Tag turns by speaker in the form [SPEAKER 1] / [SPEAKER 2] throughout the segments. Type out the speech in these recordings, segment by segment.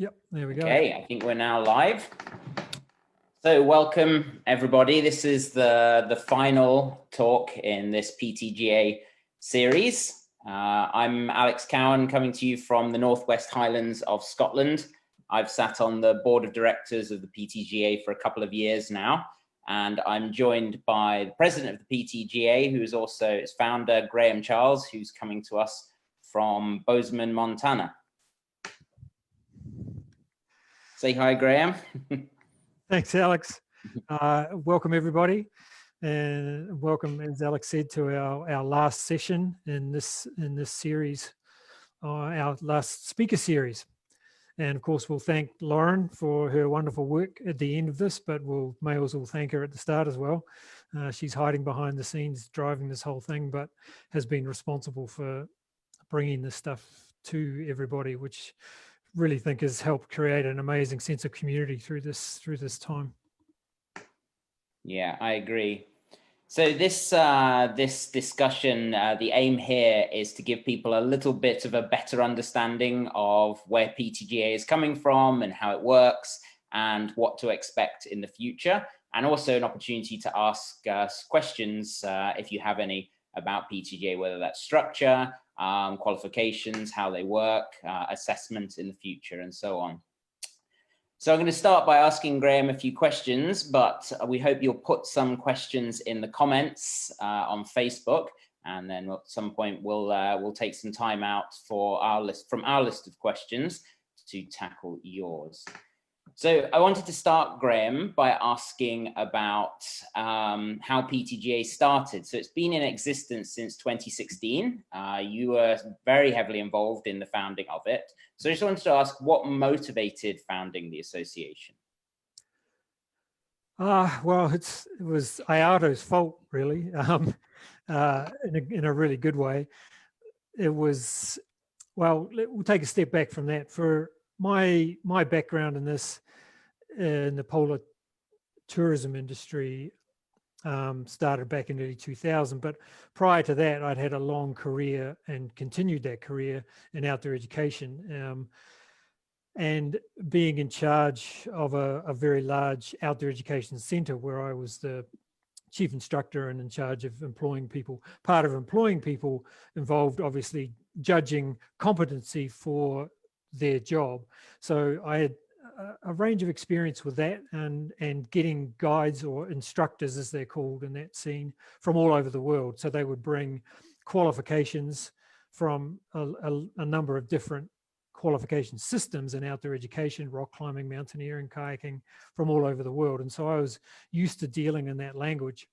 [SPEAKER 1] Yep, there we go.
[SPEAKER 2] Okay, I think we're now live. So welcome everybody. This is the final talk in this PTGA series. I'm Alex Cowan, coming to you from the Northwest Highlands of Scotland. I've sat on the board of directors of the PTGA for a couple of years now, and I'm joined by the president of the PTGA, who is also its founder, Graham Charles, who's coming to us from Bozeman, Montana. Say hi, Graham.
[SPEAKER 1] Thanks, Alex. Welcome, everybody. And welcome, as Alex said, to our last session in this series, our last speaker series. And of course, we'll thank Lauren for her wonderful work at the end of this, but may also thank her at the start as well. She's hiding behind the scenes, driving this whole thing, but has been responsible for bringing this stuff to everybody, which really think has helped create an amazing sense of community through this time.
[SPEAKER 2] Yeah, I agree. So this discussion, the aim here is to give people a little bit of a better understanding of where PTGA is coming from and how it works and what to expect in the future, and also an opportunity to ask questions if you have any about PTGA, whether that's structure, qualifications, how they work, assessment in the future, and so on. So I'm going to start by asking Graham a few questions, but we hope you'll put some questions in the comments on Facebook, and then at some point we'll take some time out for from our list of questions to tackle yours. So I wanted to start, Graham, by asking about how PTGA started. So it's been in existence since 2016. You were very heavily involved in the founding of it. So I just wanted to ask, what motivated founding the association?
[SPEAKER 1] Well, it was IATO's fault, really, in a really good way. It was, well, we'll take a step back from that. For my background in the polar tourism industry started back in early 2000, but prior to that I'd had a long career and continued that career in outdoor education, and being in charge of a very large outdoor education center where I was the chief instructor and in charge of employing people. Part of employing people involved obviously judging competency for their job. So I had a range of experience with that and getting guides or instructors, as they're called in that scene, from all over the world. So they would bring qualifications from a number of different qualification systems in outdoor education, rock climbing, mountaineering, kayaking, from all over the world. And so I was used to dealing in that language.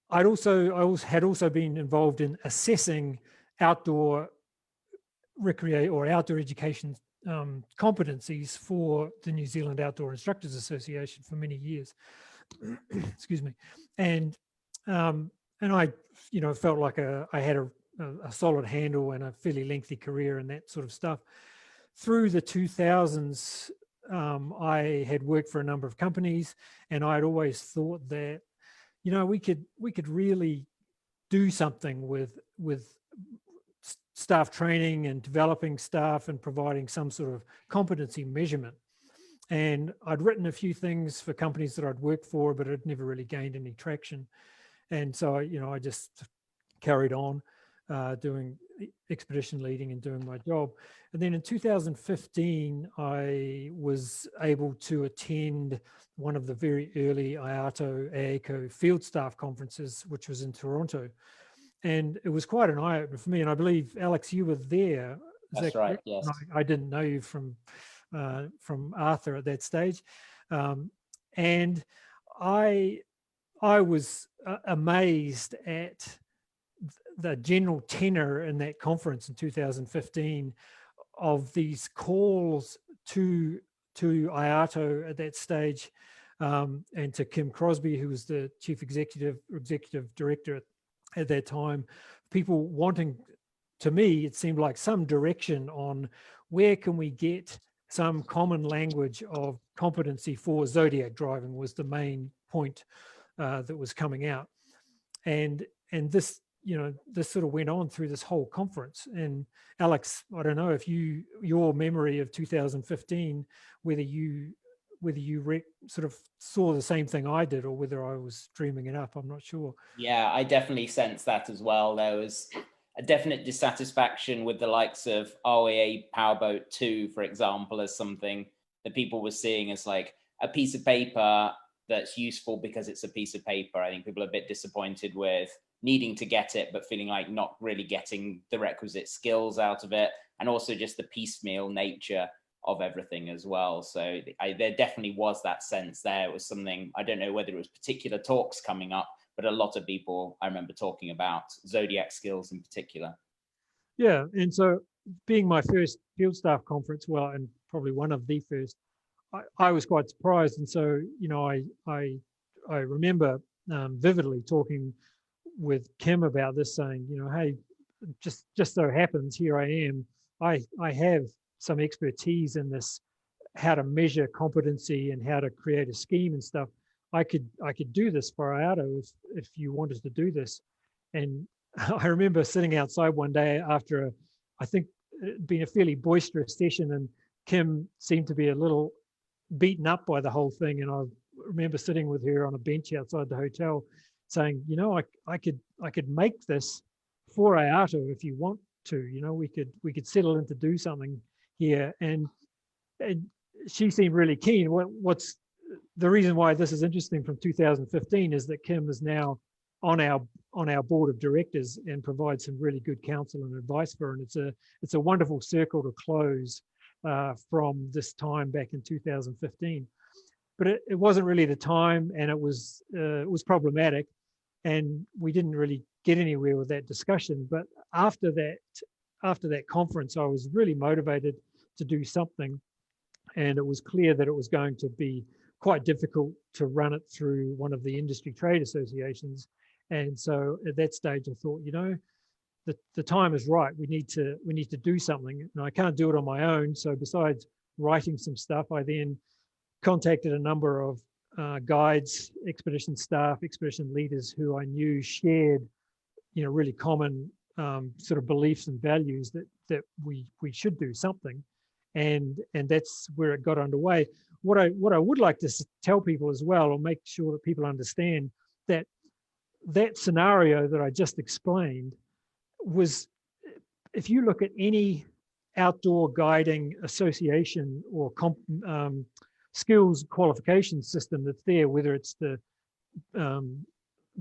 [SPEAKER 1] I had also been involved in assessing outdoor outdoor education competencies for the New Zealand Outdoor Instructors Association for many years. Excuse me. And I, felt like I had a solid handle and a fairly lengthy career in that sort of stuff. Through the 2000s, I had worked for a number of companies, and I'd always thought that, we could really do something with staff training and developing staff and providing some sort of competency measurement. And I'd written a few things for companies that I'd worked for, but it never really gained any traction. And so, I just carried on doing expedition leading and doing my job. And then in 2015, I was able to attend one of the very early IATO AACO field staff conferences, which was in Toronto. And it was quite an eye-opener for me. And I believe, Alex, you were there.
[SPEAKER 2] That's right, yes.
[SPEAKER 1] I didn't know you from Arthur at that stage. And I was amazed at the general tenor in that conference in 2015 of these calls to IATO at that stage, and to Kim Crosby, who was the chief executive director at that time, people wanting, to me, it seemed like some direction on where can we get some common language of competency for Zodiac driving was the main point that was coming out. And this this sort of went on through this whole conference. And Alex, I don't know if your memory of 2015, whether you sort of saw the same thing I did, or whether I was dreaming it up. I'm not sure.
[SPEAKER 2] Yeah, I definitely sensed that as well. There was a definite dissatisfaction with the likes of ROA Powerboat 2, for example, as something that people were seeing as like a piece of paper that's useful because it's a piece of paper. I think people are a bit disappointed with needing to get it, but feeling like not really getting the requisite skills out of it, and also just the piecemeal nature of everything as well. So there definitely was that sense there. It was something, I don't know whether it was particular talks coming up, but a lot of people I remember talking about Zodiac skills in particular.
[SPEAKER 1] Yeah, and so being my first field staff conference, well, and probably one of the first, I was quite surprised. And so, I remember vividly talking with Kim about this, saying, hey, just so happens, here I am. I have some expertise in this, how to measure competency and how to create a scheme and stuff. I could do this for IATO if you wanted to do this. And I remember sitting outside one day after I think it'd been a fairly boisterous session, and Kim seemed to be a little beaten up by the whole thing. And I remember sitting with her on a bench outside the hotel saying, I could make this for IATO if you want to, we could settle in to do something here. And she seemed really keen. What's the reason why this is interesting from 2015 is that Kim is now on our board of directors and provides some really good counsel and advice for her. And it's a wonderful circle to close from this time back in 2015. But it wasn't really the time, and it was problematic, and we didn't really get anywhere with that discussion. But after that conference, I was really motivated to do something, and it was clear that it was going to be quite difficult to run it through one of the industry trade associations. And so at that stage, I thought, the time is right. We need to do something, and I can't do it on my own. So besides writing some stuff, I then contacted a number of guides, expedition staff, expedition leaders who I knew shared, really common sort of beliefs and values that we should do something, and that's where it got underway. What I would like to tell people as well, or make sure that people understand, that scenario that I just explained was, if you look at any outdoor guiding association or skills qualification system that's there, whether it's the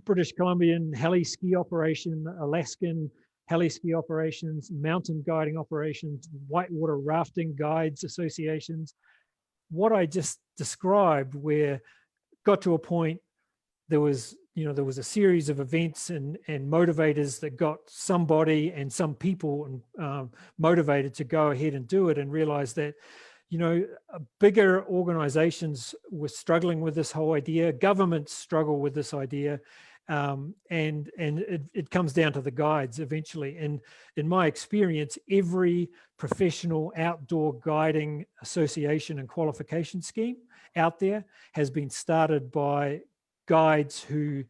[SPEAKER 1] British Columbian heli ski operation, Alaskan heli ski operations, mountain guiding operations, whitewater rafting guides associations, what I just described, where got to a point, there was a series of events and motivators that got somebody and some people motivated to go ahead and do it, and realize that bigger organizations were struggling with this whole idea. Governments struggle with this idea. And it comes down to the guides eventually. And in my experience, every professional outdoor guiding association and qualification scheme out there has been started by guides who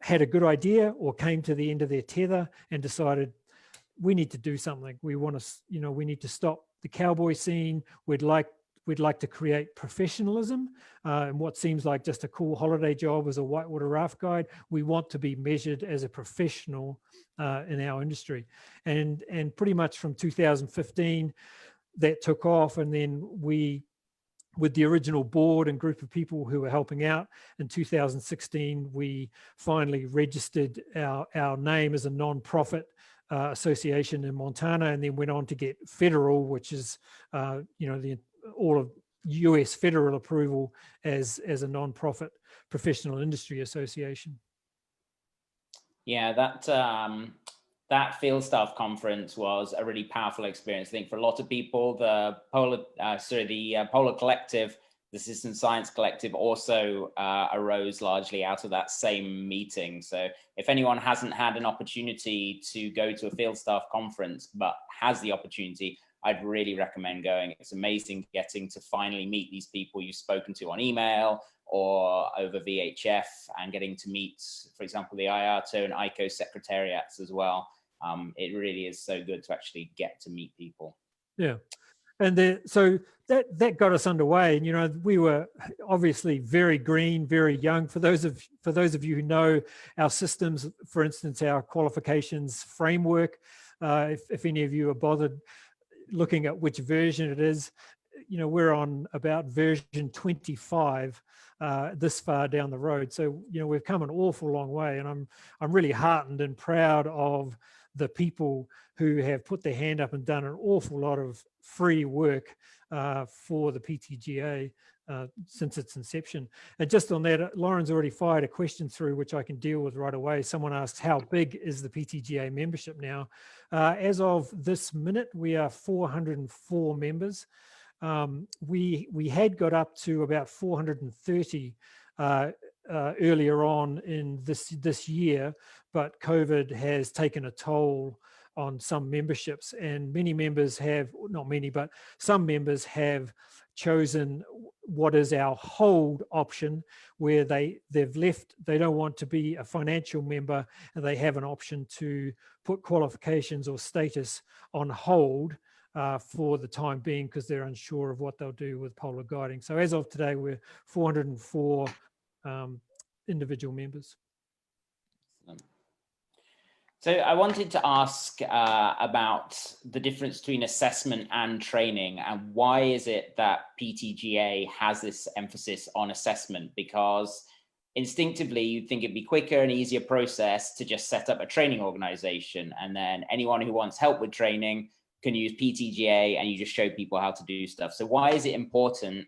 [SPEAKER 1] had a good idea or came to the end of their tether and decided, we need to do something. We want to, we need to stop the cowboy scene. We'd like to create professionalism and what seems like just a cool holiday job as a whitewater raft guide. We want to be measured as a professional in our industry. And pretty much from 2015, that took off. And then we, with the original board and group of people who were helping out, in 2016, we finally registered our name as a non-profit association in Montana, and then went on to get federal, which is all of US federal approval as a non-profit professional industry association.
[SPEAKER 2] Yeah, that field staff conference was a really powerful experience. I think for a lot of people, the Polar Collective, the Citizen Science Collective, also arose largely out of that same meeting. So if anyone hasn't had an opportunity to go to a field staff conference, but has the opportunity, I'd really recommend going. It's amazing getting to finally meet these people you've spoken to on email or over VHF, and getting to meet, for example, the IATO and ICO secretariats as well. It really is so good to actually get to meet people.
[SPEAKER 1] Yeah. And so that got us underway. And, you know, we were obviously very green, very young. For those of you who know our systems, for instance, our qualifications framework, if any of you are bothered looking at which version it is, you know, we're on about version 25 this far down the road. So, you know, we've come an awful long way, and I'm really heartened and proud of the people who have put their hand up and done an awful lot of free work for the PTGA since its inception. And just on that, Lauren's already fired a question through, which I can deal with right away. Someone asked, how big is the PTGA membership now? As of this minute, we are 404 members. We had got up to about 430 earlier on in this year, but COVID has taken a toll on some memberships, and many members have, not many, but some members have chosen what is our hold option, where they've left, they don't want to be a financial member, and they have an option to put qualifications or status on hold for the time being, because they're unsure of what they'll do with polar guiding. So as of today, we're 404 individual members.
[SPEAKER 2] So I wanted to ask about the difference between assessment and training, and why is it that PTGA has this emphasis on assessment? Because instinctively you'd think it'd be quicker and easier process to just set up a training organization, and then anyone who wants help with training can use PTGA and you just show people how to do stuff. So why is it important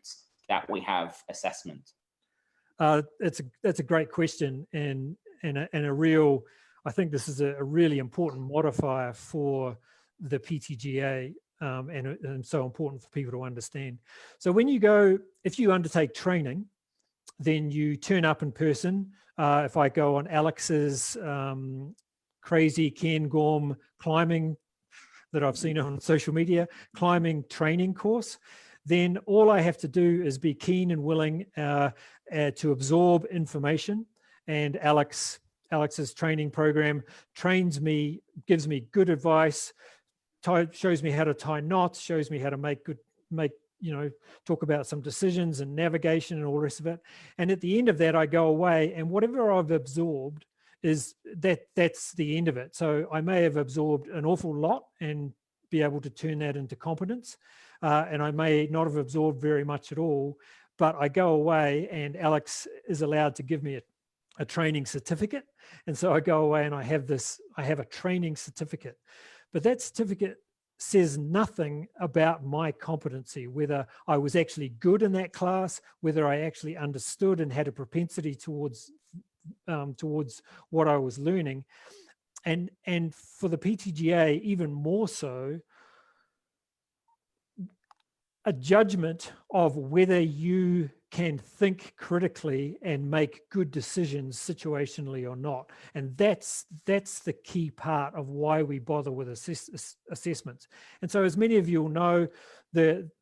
[SPEAKER 2] that we have assessment?
[SPEAKER 1] That's a great question, and a real, I think this is a really important modifier for the PTGA, and so important for people to understand. So when you go, if you undertake training, then you turn up in person. If I go on Alex's crazy Cairngorm climbing that I've seen on social media, climbing training course, then all I have to do is be keen and willing to absorb information. And Alex's training program trains me, gives me good advice, shows me how to tie knots, shows me how to talk about some decisions and navigation and all the rest of it. And at the end of that, I go away, and whatever I've absorbed is that's the end of it. So I may have absorbed an awful lot and be able to turn that into competence. And I may not have absorbed very much at all, but I go away and Alex is allowed to give me a training certificate. And so I go away and I have a training certificate, but that certificate says nothing about my competency, whether I was actually good in that class, whether I actually understood and had a propensity towards what I was learning. And for the PTGA, even more so, a judgment of whether you can think critically and make good decisions situationally or not. And that's the key part of why we bother with assessments. And so, as many of you will know,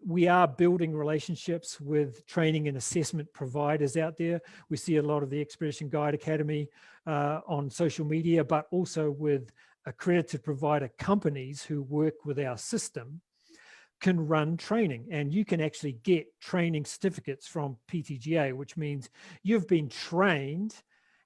[SPEAKER 1] we are building relationships with training and assessment providers out there. We see a lot of the Expedition Guide Academy on social media, but also with accredited provider companies who work with our system can run training, and you can actually get training certificates from PTGA, which means you've been trained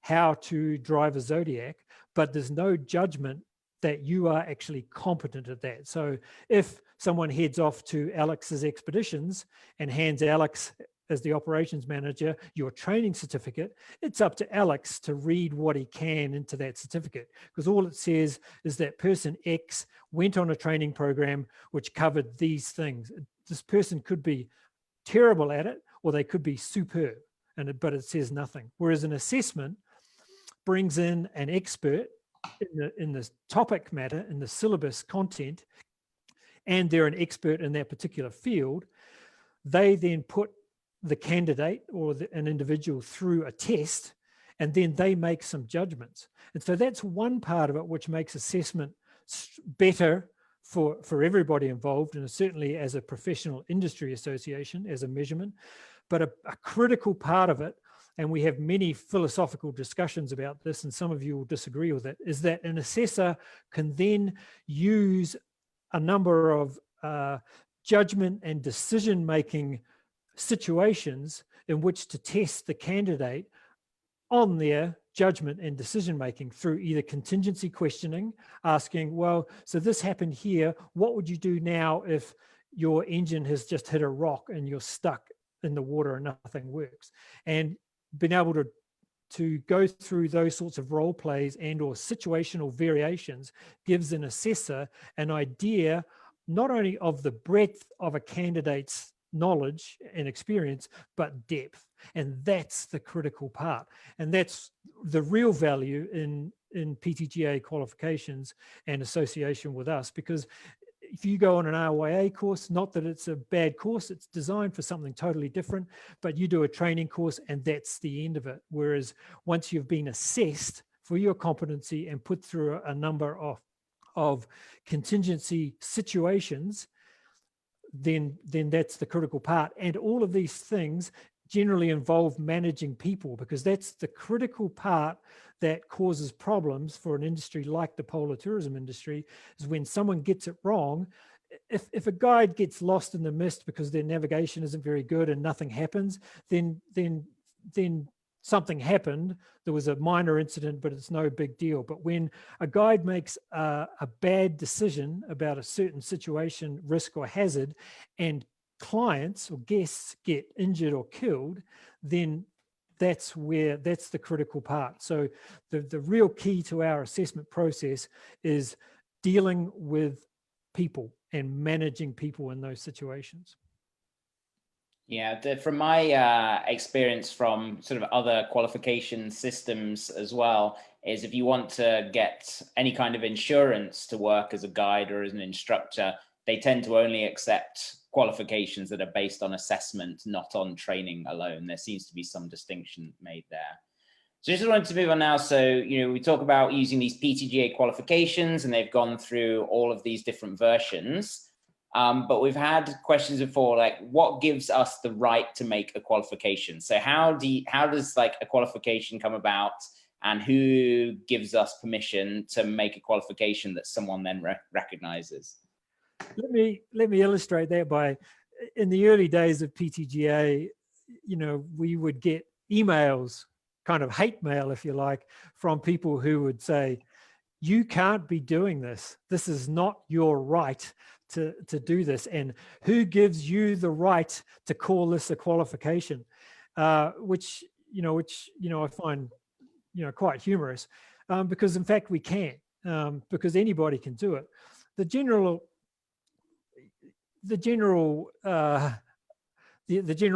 [SPEAKER 1] how to drive a Zodiac, but there's no judgment that you are actually competent at that. So if someone heads off to Alex's expeditions and hands Alex, as the operations manager, your training certificate, it's up to Alex to read what he can into that certificate, because all it says is that person X went on a training program which covered these things. This person could be terrible at it, or they could be superb, but it says nothing. Whereas an assessment brings in an expert in the topic matter, in the syllabus content, and they're an expert in that particular field. They then put the candidate or an individual through a test, and then they make some judgments. And so that's one part of it which makes assessment better for everybody involved, and certainly as a professional industry association, as a measurement. But a critical part of it and we have many philosophical discussions about this, and some of you will disagree with it, is that an assessor can then use a number of judgment and decision-making situations in which to test the candidate on their judgment and decision-making through either contingency questioning, asking, well, so this happened here, what would you do now if your engine has just hit a rock and you're stuck in the water and nothing works? And being able to go through those sorts of role plays and or situational variations gives an assessor an idea not only of the breadth of a candidate's knowledge and experience, but depth. And that's the critical part. And that's the real value in PTGA qualifications and association with us, because if you go on an RYA course, not that it's a bad course, it's designed for something totally different, but you do a training course and that's the end of it. Whereas once you've been assessed for your competency and put through a number of contingency situations, then that's the critical part. And all of these things generally involve managing people, because that's the critical part that causes problems for an industry like the polar tourism industry, is when someone gets it wrong. If a guide gets lost in the mist because their navigation isn't very good and nothing happens, then something happened. There was a minor incident, but it's no big deal. But when a guide makes a bad decision about a certain situation, risk or hazard, and clients or guests get injured or killed, then that's the critical part. So the real key to our assessment process is dealing with people and managing people in those situations.
[SPEAKER 2] Yeah, from my experience from sort of other qualification systems as well, is if you want to get any kind of insurance to work as a guide or as an instructor, they tend to only accept qualifications that are based on assessment, not on training alone. There seems to be some distinction made there. So I just wanted to move on now. So, we talk about using these PTGA qualifications, and they've gone through all of these different versions. But we've had questions before, like what gives us the right to make a qualification? So how does like a qualification come about, and who gives us permission to make a qualification that someone then recognizes?
[SPEAKER 1] Let me illustrate that by, in the early days of PTGA, we would get emails, kind of hate mail, if you like, from people who would say, you can't be doing this. This is not your right to do this. And who gives you the right to call this a qualification? Which I find, quite humorous, because in fact we can, because anybody can do it. The general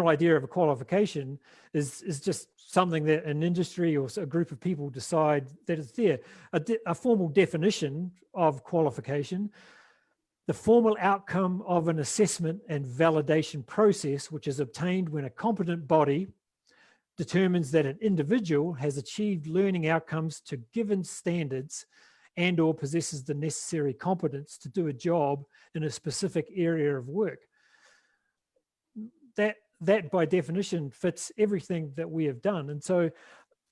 [SPEAKER 1] idea of a qualification is just something that an industry or a group of people decide that it's there. A formal definition of qualification: the formal outcome of an assessment and validation process, which is obtained when a competent body determines that an individual has achieved learning outcomes to given standards and or possesses the necessary competence to do a job in a specific area of work. That by definition fits everything that we have done. And so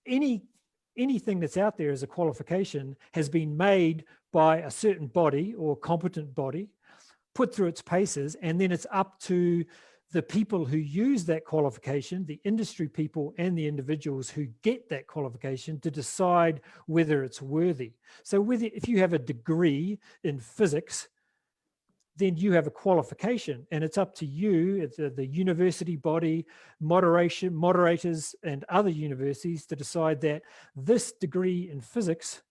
[SPEAKER 1] anything that's out there as a qualification has been made by a certain body or competent body, put through its paces, and then it's up to the people who use that qualification, the industry people and the individuals who get that qualification, to decide whether it's worthy. So if you have a degree in physics, then you have a qualification, and it's up to you, it's the university body, moderators and other universities to decide that this degree in physics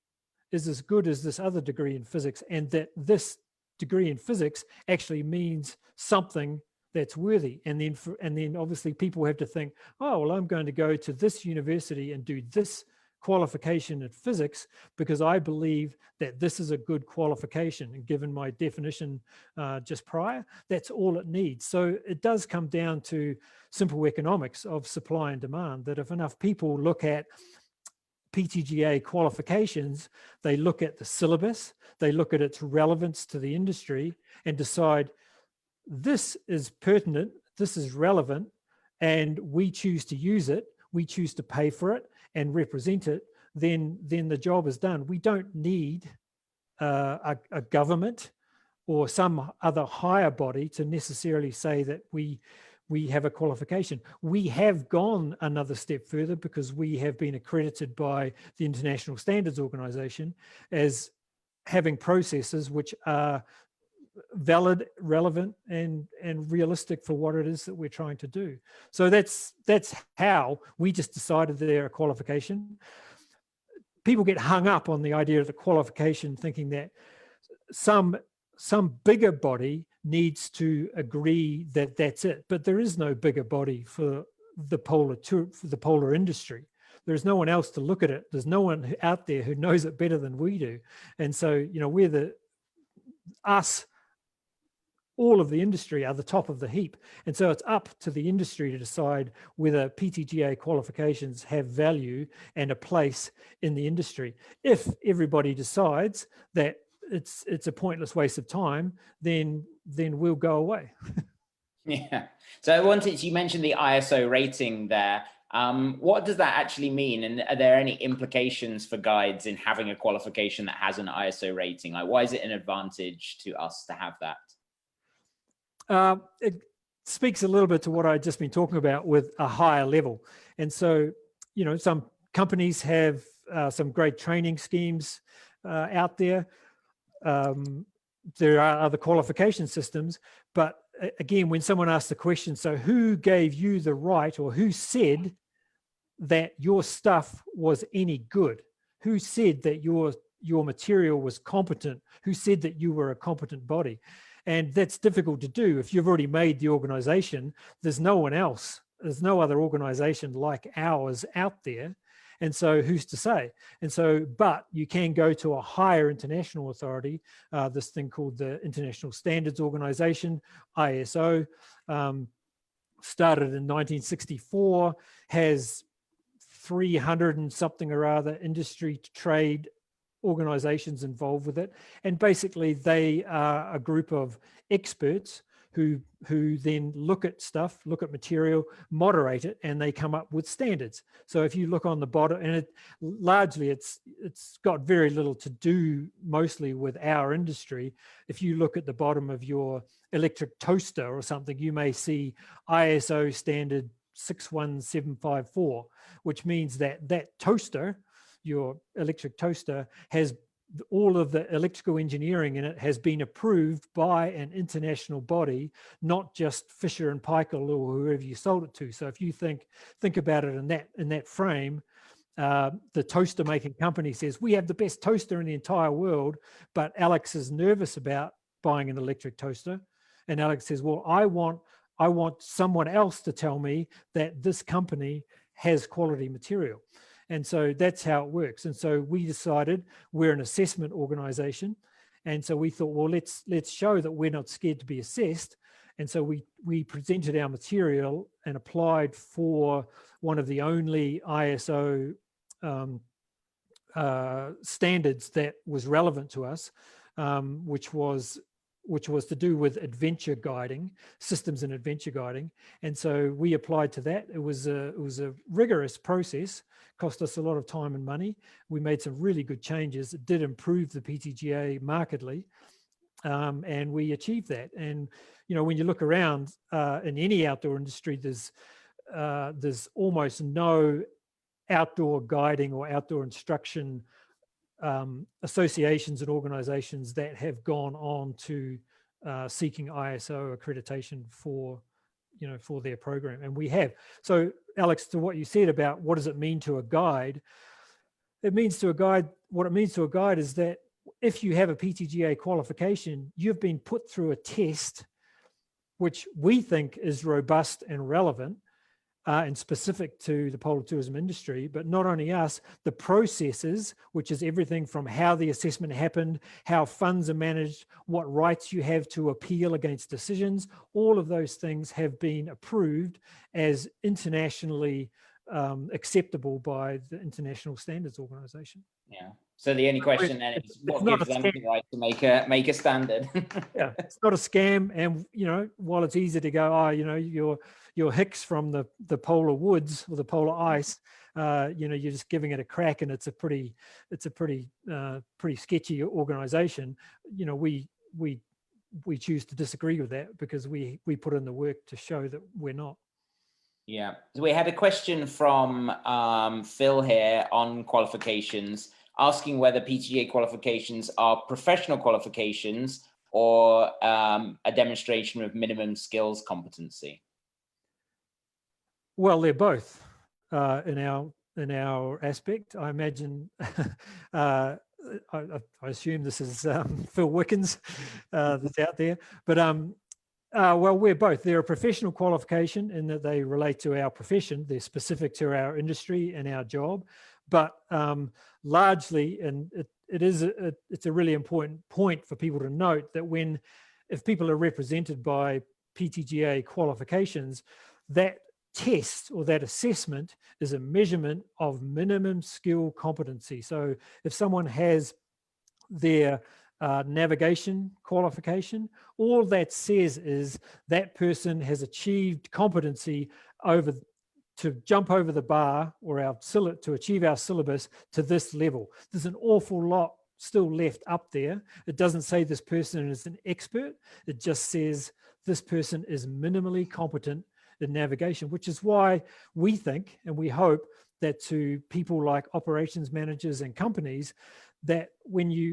[SPEAKER 1] is as good as this other degree in physics, and that this degree in physics actually means something that's worthy. And then obviously people have to think, oh, well, I'm going to go to this university and do this qualification in physics because I believe that this is a good qualification, and given my definition just prior, that's all it needs. So it does come down to simple economics of supply and demand, that if enough people look at PTGA qualifications, they look at the syllabus, they look at its relevance to the industry and decide this is pertinent, this is relevant, and we choose to use it, we choose to pay for it and represent it, then the job is done. We don't need a government or some other higher body to necessarily say that we have a qualification. We have gone another step further because we have been accredited by the International Standards Organization as having processes which are valid, relevant, and realistic for what it is that we're trying to do. So that's how we just decided that they're a qualification. People get hung up on the idea of the qualification, thinking that some bigger body needs to agree that that's it. But there is no bigger body for the polar industry. There's no one else to look at it. There's no one out there who knows it better than we do. And so, we're all of the industry are the top of the heap. And so it's up to the industry to decide whether PTGA qualifications have value and a place in the industry. If everybody decides that it's a pointless waste of time, then we'll go away.
[SPEAKER 2] Yeah. So you mentioned the ISO rating there. What does that actually mean? And are there any implications for guides in having a qualification that has an ISO rating? Like, why is it an advantage to us to have that?
[SPEAKER 1] It speaks a little bit to what I've just been talking about with a higher level. And so, some companies have some great training schemes out there. There are other qualification systems, but again, when someone asks the question, so who gave you the right, or who said that your stuff was any good? Who said that your material was competent? Who said that you were a competent body? And that's difficult to do. If you've already made the organization, there's no one else. There's no other organization like ours out there. And so who's to say? And so, but you can go to a higher international authority, this thing called the International Standards Organization, ISO, started in 1964, has 300 and something or other industry trade organizations involved with it. And basically they are a group of experts who then look at stuff, look at material, moderate it, and they come up with standards. So if you look on the bottom, and largely it's got very little to do mostly with our industry. If you look at the bottom of your electric toaster or something, you may see ISO standard 61754, which means that toaster, your electric toaster, has all of the electrical engineering in it has been approved by an international body, not just Fisher and Paykel or whoever you sold it to. So if you think about it in that frame, the toaster making company says, we have the best toaster in the entire world, but Alex is nervous about buying an electric toaster. And Alex says, well, I want someone else to tell me that this company has quality material. And so that's how it works. And so we decided we're an assessment organization. And so we thought, well, let's show that we're not scared to be assessed. And so we presented our material and applied for one of the only ISO standards that was relevant to us, which was to do with adventure guiding, systems and adventure guiding. And so we applied to that. It was a rigorous process, cost us a lot of time and money. We made some really good changes. It did improve the PTGA markedly, and we achieved that. And when you look around in any outdoor industry, there's almost no outdoor guiding or outdoor instruction associations and organizations that have gone on to seeking ISO accreditation for their program, and we have. So Alex, to what you said about what does it mean to a guide, what it means to a guide is that if you have a PTGA qualification, you've been put through a test which we think is robust and relevant and specific to the polar tourism industry, but not only us, the processes, which is everything from how the assessment happened, how funds are managed, what rights you have to appeal against decisions, all of those things have been approved as internationally acceptable by the International Standards Organization.
[SPEAKER 2] Yeah. So the only question then is, what gives them the right to make a standard?
[SPEAKER 1] Yeah, it's not a scam. And while it's easy to go, oh, you're Hicks from the polar woods or the polar ice, you're just giving it a crack, and it's a pretty sketchy organization. We choose to disagree with that because we put in the work to show that we're not.
[SPEAKER 2] Yeah, so we had a question from Phil here on qualifications, asking whether PTGA qualifications are professional qualifications or a demonstration of minimum skills competency.
[SPEAKER 1] Well, they're both in our aspect. I imagine. I assume this is Phil Wickens that's out there, but well, we're both. They're a professional qualification in that they relate to our profession. They're specific to our industry and our job, but largely, and it's a really important point for people to note that if people are represented by PTGA qualifications, that test or that assessment is a measurement of minimum skill competency. So if someone has their navigation qualification, all that says is that person has achieved competency to jump over the bar or to achieve our syllabus to this level. There's an awful lot still left up there. It doesn't say this person is an expert. It just says this person is minimally competent in navigation, which is why we think and we hope that to people like operations managers and companies, that when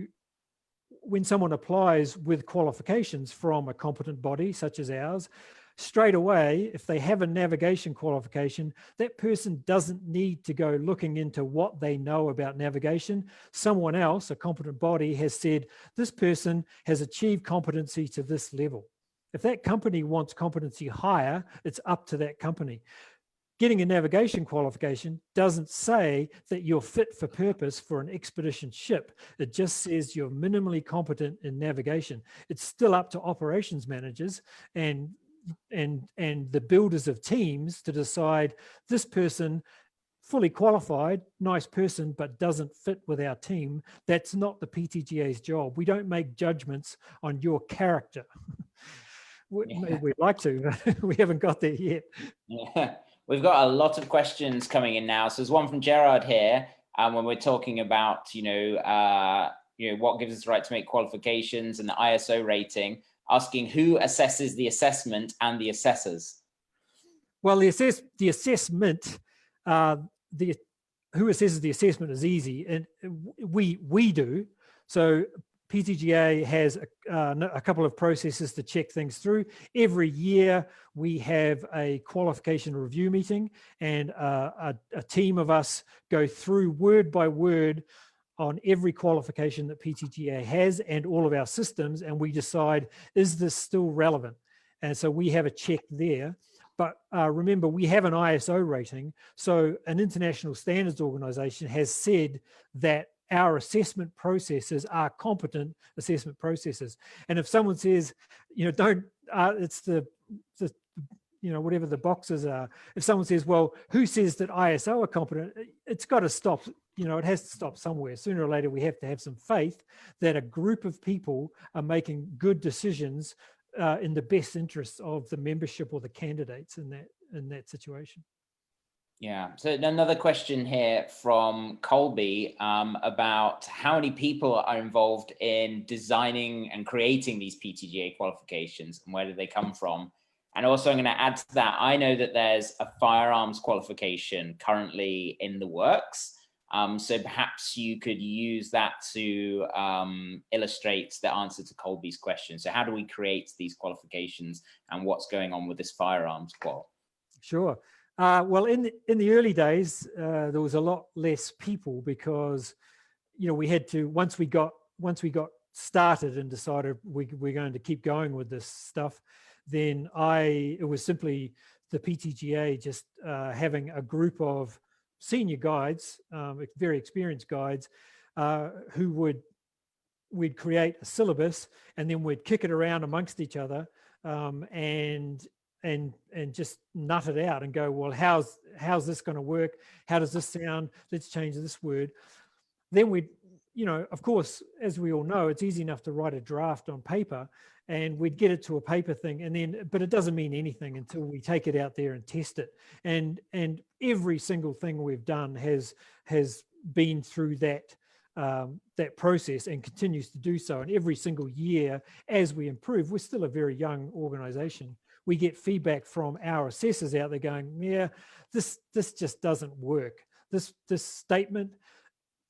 [SPEAKER 1] someone applies with qualifications from a competent body such as ours, straight away, if they have a navigation qualification, that person doesn't need to go looking into what they know about navigation. Someone else, a competent body, has said, this person has achieved competency to this level. If that company wants competency higher, it's up to that company. Getting a navigation qualification doesn't say that you're fit for purpose for an expedition ship. It just says you're minimally competent in navigation. It's still up to operations managers and the builders of teams to decide this person, fully qualified, nice person, but doesn't fit with our team. That's not the PTGA's job. We don't make judgments on your character. We'd like to, but we haven't got there yet.
[SPEAKER 2] Yeah. We've got a lot of questions coming in now. So there's one from Gerard here, when we're talking about, what gives us the right to make qualifications and the ISO rating, asking who assesses the assessment and the assessors.
[SPEAKER 1] Well, the assessment, who assesses the assessment is easy, and we do. So PTGA has a couple of processes to check things through. Every year we have a qualification review meeting, and a team of us go through word by word on every qualification that PTGA has and all of our systems, and we decide, is this still relevant? And so we have a check there. But remember, we have an ISO rating. So an international standards organization has said that our assessment processes are competent assessment processes. And if someone says, it's the whatever the boxes are, if someone says, well, who says that ISO are competent? It's got to stop. It has to stop somewhere. Sooner or later, we have to have some faith that a group of people are making good decisions in the best interests of the membership or the candidates in that situation.
[SPEAKER 2] Yeah. So another question here from Colby about how many people are involved in designing and creating these PTGA qualifications and where do they come from? And also I'm going to add to that, I know that there's a firearms qualification currently in the works. So perhaps you could use that to illustrate the answer to Colby's question. So how do we create these qualifications and what's going on with this firearms qual?
[SPEAKER 1] Sure. Well, in the early days, there was a lot less people because, we had to, once we got started and decided we're going to keep going with this stuff, then it was simply the PTGA just having a group of senior guides, very experienced guides, we'd create a syllabus and then we'd kick it around amongst each other and just nut it out and go, well, how's this going to work? How does this sound? Let's change this word. Then you know, of course, as we all know, it's easy enough to write a draft on paper and we'd get it to a paper thing, and then, but it doesn't mean anything until we take it out there and test it. And every single thing we've done has been through that that process and continues to do so. And every single year, as we improve, we're still a very young organization. We get feedback from our assessors out there going, yeah, this just doesn't work. This statement,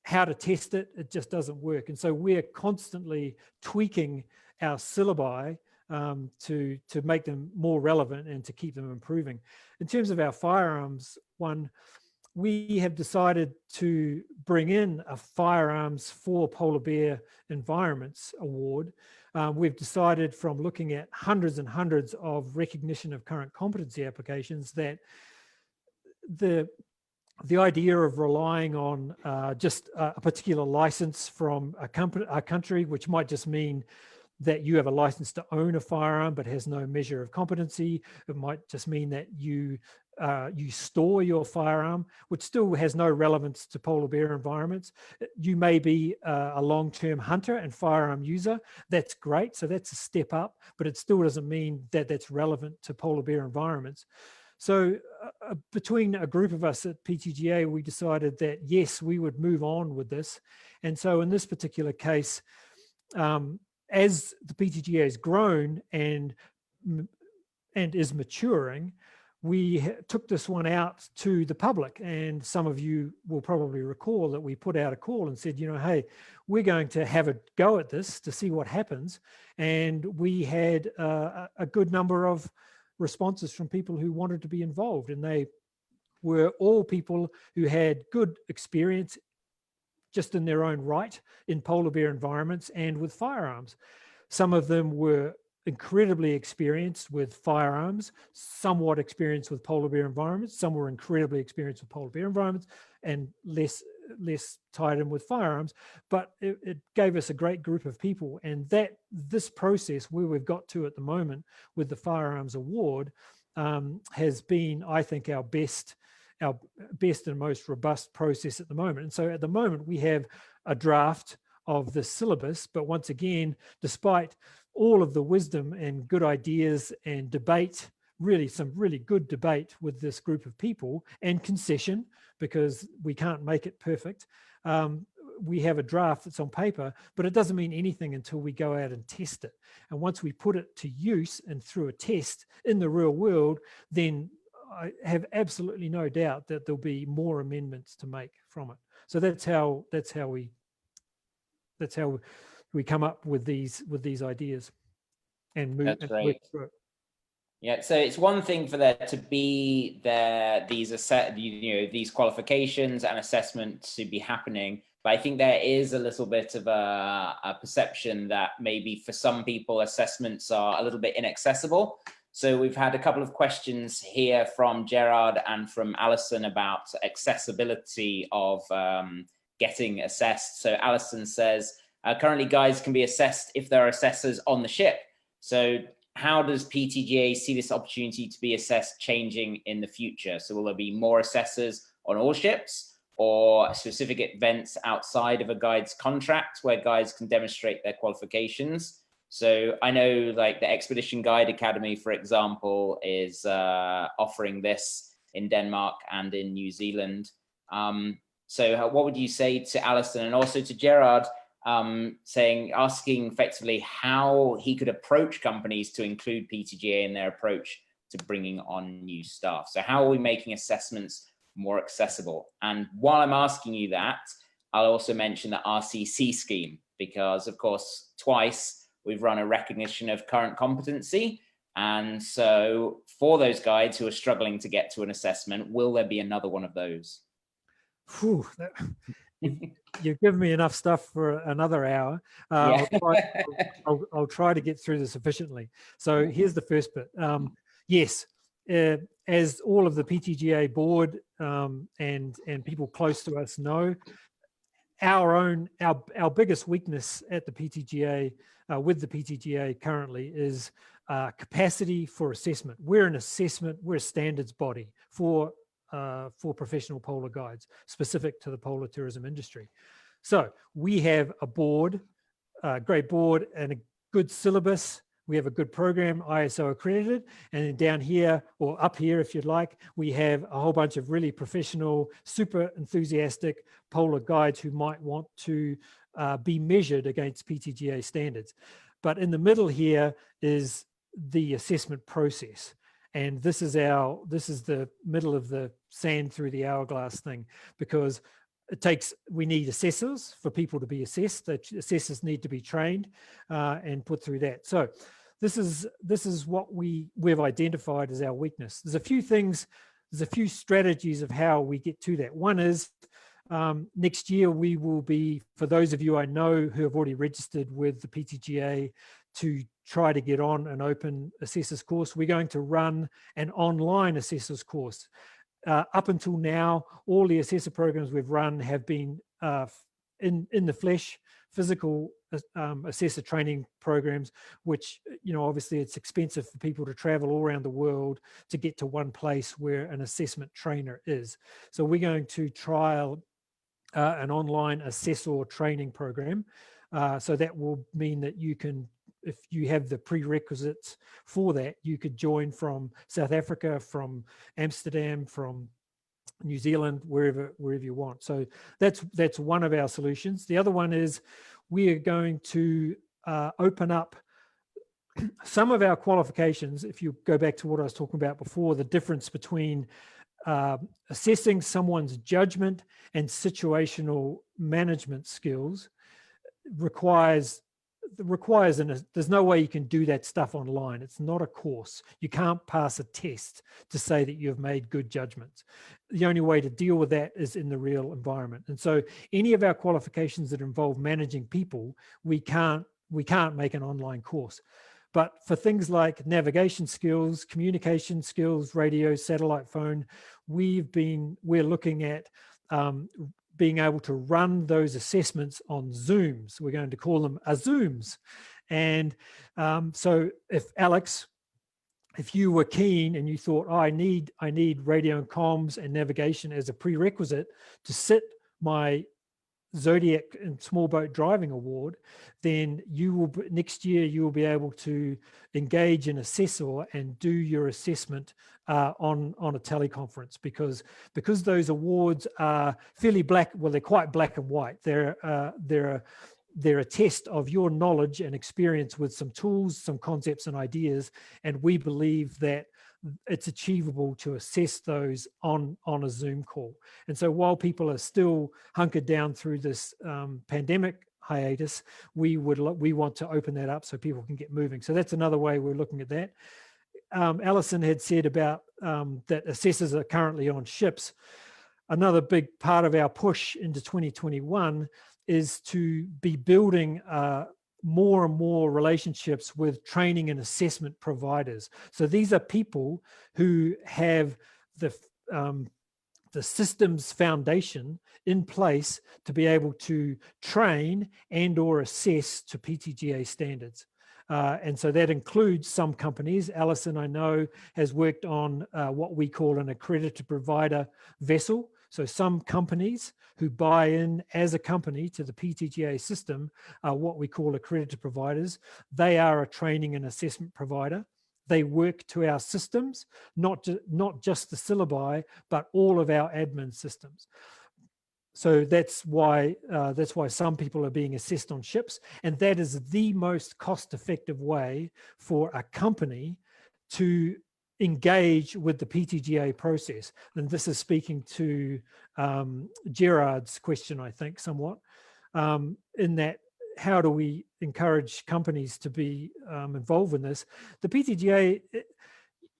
[SPEAKER 1] how to test it, it just doesn't work. And so we're constantly tweaking our syllabi to make them more relevant and to keep them improving. In terms of our firearms one, we have decided to bring in a Firearms for Polar Bear Environments Award. We've decided, from looking at hundreds and hundreds of recognition of current competency applications, that the idea of relying on just a particular license from a country, which might just mean that you have a license to own a firearm but has no measure of competency. It might just mean that you store your firearm, which still has no relevance to polar bear environments. You may be a long-term hunter and firearm user. That's great. So that's a step up, but it still doesn't mean that that's relevant to polar bear environments. So between a group of us at PTGA, we decided that, yes, we would move on with this. And so in this particular case, as the PTGA has grown and is maturing, we took this one out to the public. And some of you will probably recall that we put out a call and said, you know, hey, we're going to have a go at this to see what happens. And we had a good number of responses from people who wanted to be involved, and they were all people who had good experience just in their own right in polar bear environments and with firearms. Some of them were incredibly experienced with firearms, somewhat experienced with polar bear environments. Some were incredibly experienced with polar bear environments and less tied in with firearms. But it gave us a great group of people, and that this process where we've got to at the moment with the Firearms Award has been, I think, our best and most robust process at the moment. And so at the moment we have a draft of the syllabus, but once again, despite all of the wisdom and good ideas and debate, really some really good debate with this group of people, and concession, because we can't make it perfect, we have a draft that's on paper, but it doesn't mean anything until we go out and test it. And once we put it to use and through a test in the real world, then I have absolutely no doubt that there'll be more amendments to make from it. So that's how we come up with these ideas and move.
[SPEAKER 2] That's great. Yeah, so it's one thing for there to be these qualifications and assessments to be happening, but I think there is a little bit of a perception that maybe for some people assessments are a little bit inaccessible. So we've had a couple of questions here from Gerard and from Alison about accessibility of getting assessed. So Alison says, currently guides can be assessed if there are assessors on the ship. So how does PTGA see this opportunity to be assessed changing in the future? So will there be more assessors on all ships, or specific events outside of a guide's contract where guides can demonstrate their qualifications? So I know, like, the Expedition Guide Academy, for example, is offering this in Denmark and in New Zealand. So what would you say to Alison and also to Gerard, asking effectively how he could approach companies to include PTGA in their approach to bringing on new staff? So how are we making assessments more accessible? And while I'm asking you that, I'll also mention the RCC scheme, because of course twice we've run a recognition of current competency. And so for those guides who are struggling to get to an assessment, will there be another one of those?
[SPEAKER 1] Whew, you've given me enough stuff for another hour.
[SPEAKER 2] Yeah.
[SPEAKER 1] I'll try to get through this efficiently. So here's the first bit. Yes, as all of the PTGA board and people close to us know, our biggest weakness at the PTGA with the PTGA currently is capacity for assessment. We're a standards body for professional polar guides specific to the polar tourism industry. So we have a board, a great board, and a good syllabus. We have a good program, ISO accredited, and then down here, or up here if you'd like, we have a whole bunch of really professional, super enthusiastic polar guides who might want to be measured against PTGA standards. But in the middle here is the assessment process. And this is the middle of the sand through the hourglass thing, because we need assessors for people to be assessed. The assessors need to be trained and put through that. So this is what we've identified as our weakness. There's a few things, there's a few strategies of how we get to that. One is next year we will be, for those of you I know who have already registered with the PTGA to try to get on an open assessors course, we're going to run an online assessors course. Up until now, all the assessor programs we've run have been in the flesh, physical assessor training programs, which, obviously it's expensive for people to travel all around the world to get to one place where an assessment trainer is. So we're going to trial an online assessor training program. So that will mean that you can, if you have the prerequisites for that, you could join from South Africa, from Amsterdam, from New Zealand, wherever you want. So that's one of our solutions. The other one is we are going to open up some of our qualifications. If you go back to what I was talking about before, the difference between assessing someone's judgment and situational management skills requires, and there's no way you can do that stuff online. It's not a course. You can't pass a test to say that you've made good judgments. The only way to deal with that is in the real environment. And so any of our qualifications that involve managing people, we can't make an online course. But for things like navigation skills, communication skills, radio, satellite phone, we're looking at being able to run those assessments on Zooms. We're going to call them Zooms. And so if Alex, if you were keen and you thought, oh, I need radio and comms and navigation as a prerequisite to sit my Zodiac and small boat driving award, then next year you will be able to engage an assessor and do your assessment on a teleconference, because those awards are fairly black. Well, they're quite black and white. They're a test of your knowledge and experience with some tools, some concepts and ideas, and we believe that it's achievable to assess those on a Zoom call. And so while people are still hunkered down through this pandemic hiatus, we want to open that up so people can get moving. So that's another way we're looking at that. Alison had said about that assessors are currently on ships. Another big part of our push into 2021 is to be building more and more relationships with training and assessment providers. So these are people who have the systems foundation in place to be able to train and or assess to PTGA standards. And so that includes some companies. Alison, I know, has worked on what we call an accredited provider vessel. So some companies who buy in as a company to the PTGA system are what we call accredited providers. They are a training and assessment provider. They work to our systems, not just the syllabi, but all of our admin systems. So that's why some people are being assessed on ships, and that is the most cost-effective way for a company to engage with the PTGA process. And this is speaking to Gerard's question, I think, somewhat, in that how do we encourage companies to be involved in this? The PTGA,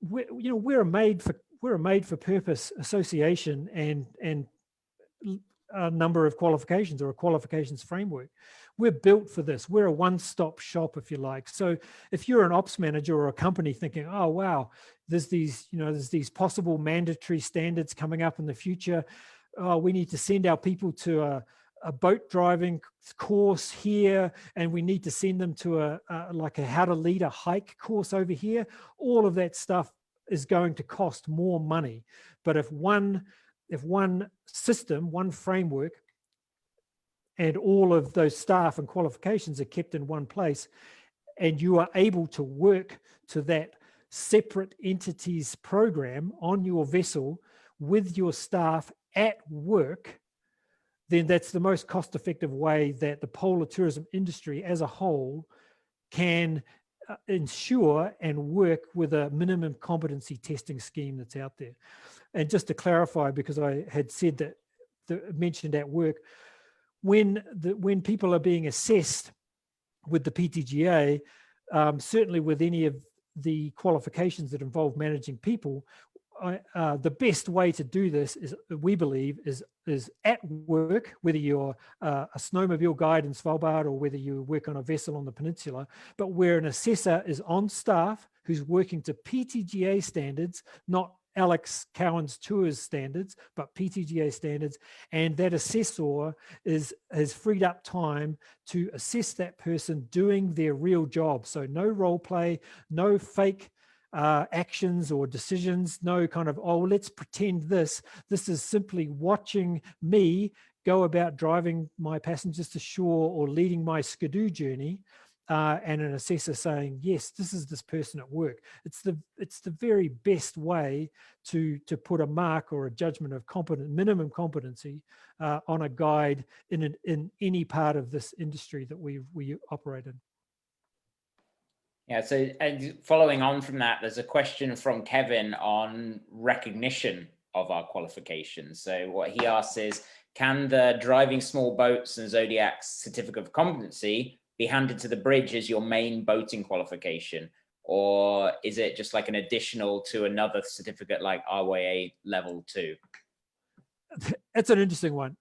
[SPEAKER 1] we're a made for purpose association and a number of qualifications, or a qualifications framework. We're built for this. We're a one-stop shop, if you like. So if you're an ops manager or a company thinking, oh wow, there's these possible mandatory standards coming up in the future. Oh, we need to send our people to a boat driving course here, and we need to send them to a how to lead a hike course over here. All of that stuff is going to cost more money. But if one system, one framework and all of those staff and qualifications are kept in one place, and you are able to work to that separate entities program on your vessel with your staff at work, then that's the most cost-effective way that the polar tourism industry as a whole can ensure and work with a minimum competency testing scheme that's out there. And just to clarify, because I had said that, mentioned at work, when people are being assessed with the PTGA, certainly with any of the qualifications that involve managing people, the best way to do this is, we believe, is at work, whether you're a snowmobile guide in Svalbard or whether you work on a vessel on the peninsula, but where an assessor is on staff who's working to PTGA standards, not Alex Cowan's tours standards, but PTGA standards, and that assessor has freed up time to assess that person doing their real job. So no role play, no fake actions or decisions, no kind of, oh, let's pretend this. This is simply watching me go about driving my passengers to shore or leading my skidoo journey, and an assessor saying, yes, this is this person at work. It's the very best way to put a mark or a judgment of minimum competency on a guide in any part of this industry that we operate in.
[SPEAKER 2] Yeah, so and following on from that, there's a question from Kevin on recognition of our qualifications. So what he asks is, can the driving small boats and Zodiac's certificate of competency be handed to the bridge as your main boating qualification? Or is it just like an additional to another certificate like RYA level 2?
[SPEAKER 1] That's an interesting one.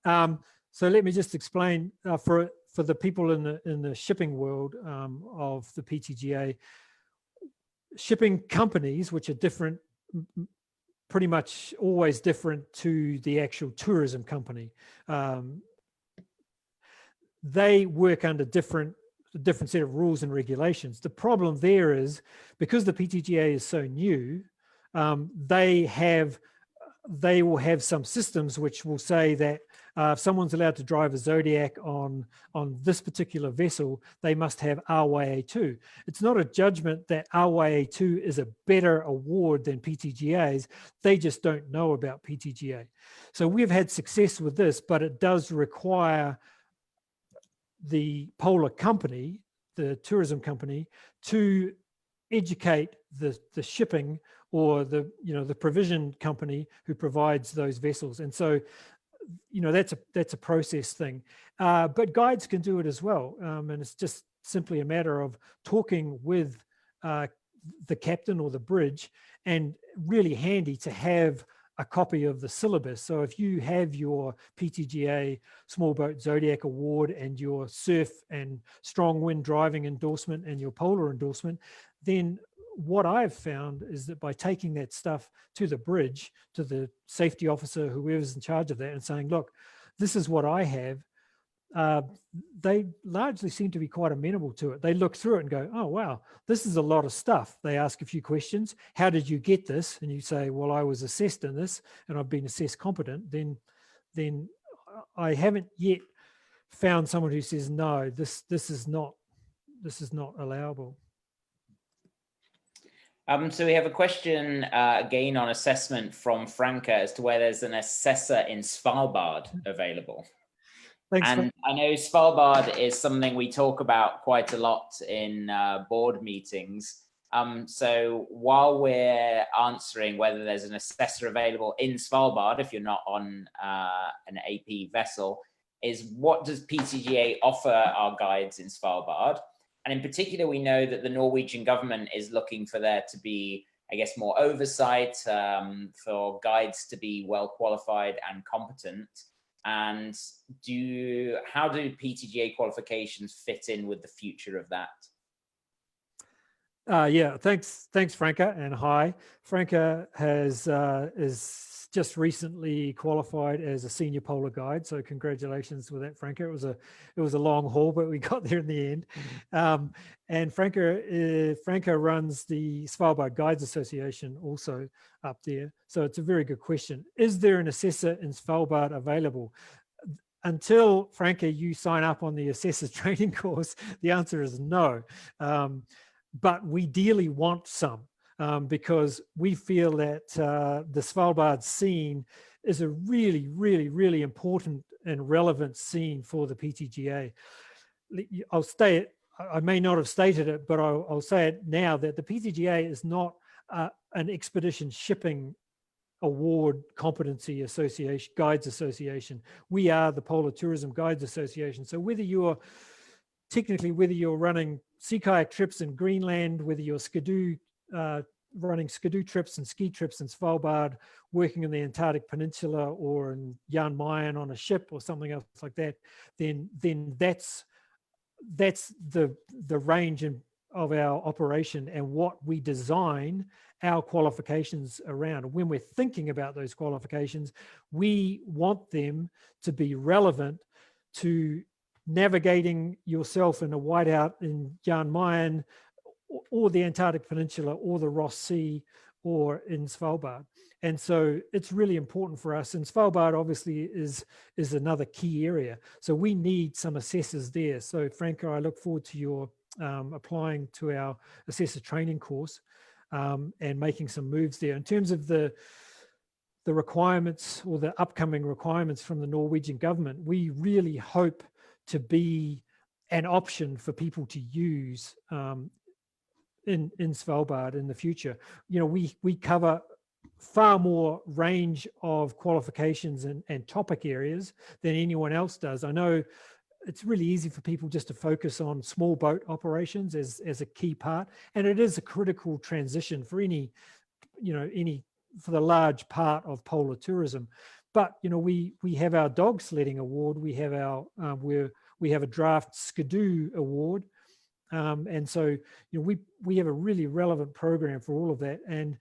[SPEAKER 1] So let me just explain for the people in the shipping world of the PTGA. Shipping companies, which are different, pretty much always different to the actual tourism company, they work under different set of rules and regulations. The problem there is, because the PTGA is so new, they will have some systems which will say that if someone's allowed to drive a Zodiac on this particular vessel, they must have RYA2. It's not a judgment that RYA2 is a better award than PTGA's. They just don't know about PTGA. So we've had success with this, but it does require the polar company, the tourism company, to educate the shipping or the provision company who provides those vessels. And so, that's a process thing. But guides can do it as well. And it's just simply a matter of talking with the captain or the bridge, and really handy to have a copy of the syllabus. So if you have your PTGA Small Boat Zodiac Award and your surf and strong wind driving endorsement and your polar endorsement, then what I've found is that by taking that stuff to the bridge, to the safety officer, whoever's in charge of that, and saying, look, this is what I have, they largely seem to be quite amenable to it. They look through it and go, oh, wow, this is a lot of stuff. They ask a few questions. How did you get this? And you say, well, I was assessed in this and I've been assessed competent. Then I haven't yet found someone who says, no, this is not allowable.
[SPEAKER 2] So we have a question again on assessment from Franca as to where there's an assessor in Svalbard available.
[SPEAKER 1] Thanks,
[SPEAKER 2] and I know Svalbard is something we talk about quite a lot in board meetings. So while we're answering whether there's an assessor available in Svalbard, if you're not on an AP vessel, is what does PTGA offer our guides in Svalbard? And in particular, we know that the Norwegian government is looking for there to be, I guess, more oversight for guides to be well qualified and competent. And how do PTGA qualifications fit in with the future of that?
[SPEAKER 1] Yeah, thanks, Franca, and hi. Franca is just recently qualified as a senior polar guide, so congratulations with that, Franca. It was a long haul, but we got there in the end. And Franca runs the Svalbard Guides Association also up there, so it's a very good question. Is there an assessor in Svalbard available? until, frankly, you sign up on the Assessors training course, the answer is no. But we dearly want some, because we feel that the Svalbard scene is a really, really, really important and relevant scene for the PTGA. I'll state it, I may not have stated it, but I'll say it now, that the PTGA is not an expedition shipping award competency association, guides association. We are the Polar Tourism Guides Association. So whether you're running sea kayak trips in Greenland, whether you're running skidoo trips and ski trips in Svalbard, working in the Antarctic Peninsula or in Jan Mayen on a ship or something else like that, then that's the range of our operation and what we design our qualifications around. When we're thinking about those qualifications, we want them to be relevant to navigating yourself in a whiteout in Jan Mayen or the Antarctic Peninsula or the Ross Sea or in Svalbard. And so it's really important for us. And Svalbard obviously is another key area. So we need some assessors there. So Franco, I look forward to your applying to our assessor training course and making some moves there. In terms of the requirements or the upcoming requirements from the Norwegian government, we really hope to be an option for people to use in Svalbard in the future. You know, we cover far more range of qualifications and topic areas than anyone else does. I know it's really easy for people just to focus on small boat operations as a key part, and it is a critical transition for for the large part of polar tourism. But you know, we have our dog sledding award, we have our we have a draft skidoo award, and so you know we have a really relevant program for all of that, and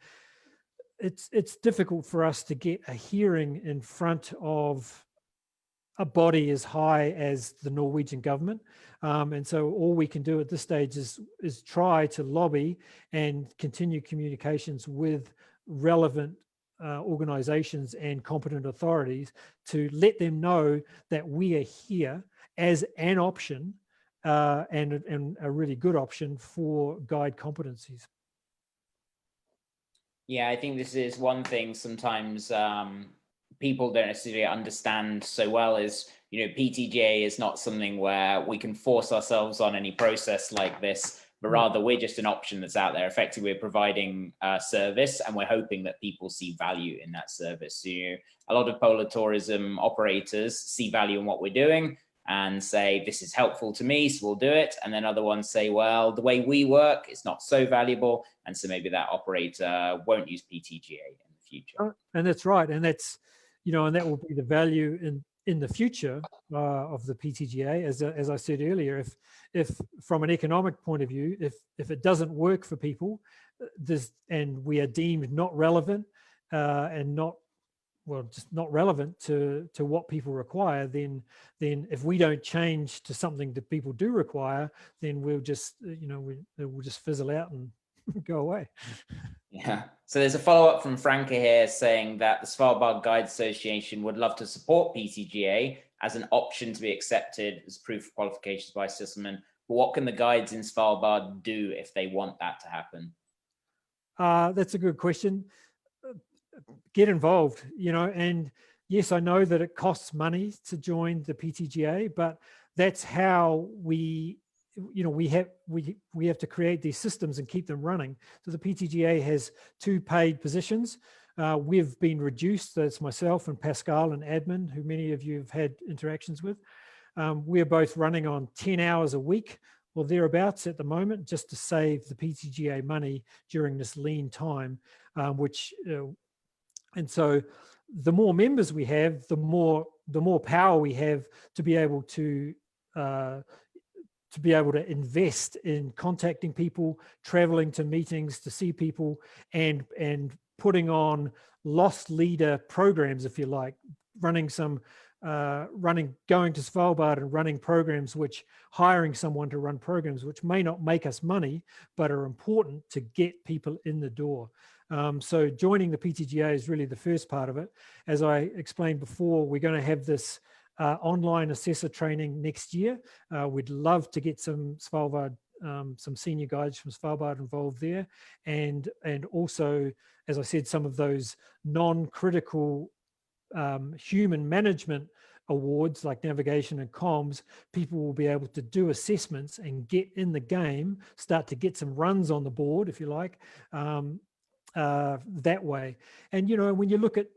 [SPEAKER 1] it's difficult for us to get a hearing in front of a body as high as the Norwegian government. And so all we can do at this stage is try to lobby and continue communications with relevant organizations and competent authorities to let them know that we are here as an option and a really good option for guide competencies.
[SPEAKER 2] Yeah, I think this is one thing sometimes people don't necessarily understand so well is, you know, PTGA is not something where we can force ourselves on any process like this, but rather we're just an option that's out there. Effectively, we're providing a service and we're hoping that people see value in that service. So, you know, a lot of polar tourism operators see value in what we're doing and say, this is helpful to me, so we'll do it. And then other ones say, well, the way we work is not so valuable. And so maybe that operator won't use PTGA in the future.
[SPEAKER 1] And that's right. And that's, you know, and that will be the value in the future of the PTGA. As I said earlier, if from an economic point of view, if it doesn't work for people, and we are deemed not relevant and just not relevant to what people require, then if we don't change to something that people do require, then we'll just, you know, we'll just fizzle out and go away.
[SPEAKER 2] Yeah. So there's a follow-up from Franca here saying that the Svalbard Guide Association would love to support PTGA as an option to be accepted as proof of qualifications by Sisselman. But what can the guides in Svalbard do if they want that to happen?
[SPEAKER 1] That's a good question. Get involved, you know, and yes, I know that it costs money to join the PTGA, but that's how we have to create these systems and keep them running. So the PTGA has 2 paid positions. We've been reduced. That's myself and Pascal and admin, who many of you have had interactions with. We're both running on 10 hours a week or thereabouts at the moment, just to save the PTGA money during this lean time, and so the more members we have, the more power we have to be able to invest in contacting people, traveling to meetings to see people, and putting on lost leader programs, if you like, going to Svalbard and running programs, hiring someone to run programs which may not make us money, but are important to get people in the door. So joining the PTGA is really the first part of it. As I explained before, we're going to have this online assessor training next year. We'd love to get some Svalbard, some senior guides from Svalbard involved there, and also, as I said, some of those non-critical human management awards like navigation and comms. People will be able to do assessments and get in the game, start to get some runs on the board, if you like, that way. And, you know, when you look at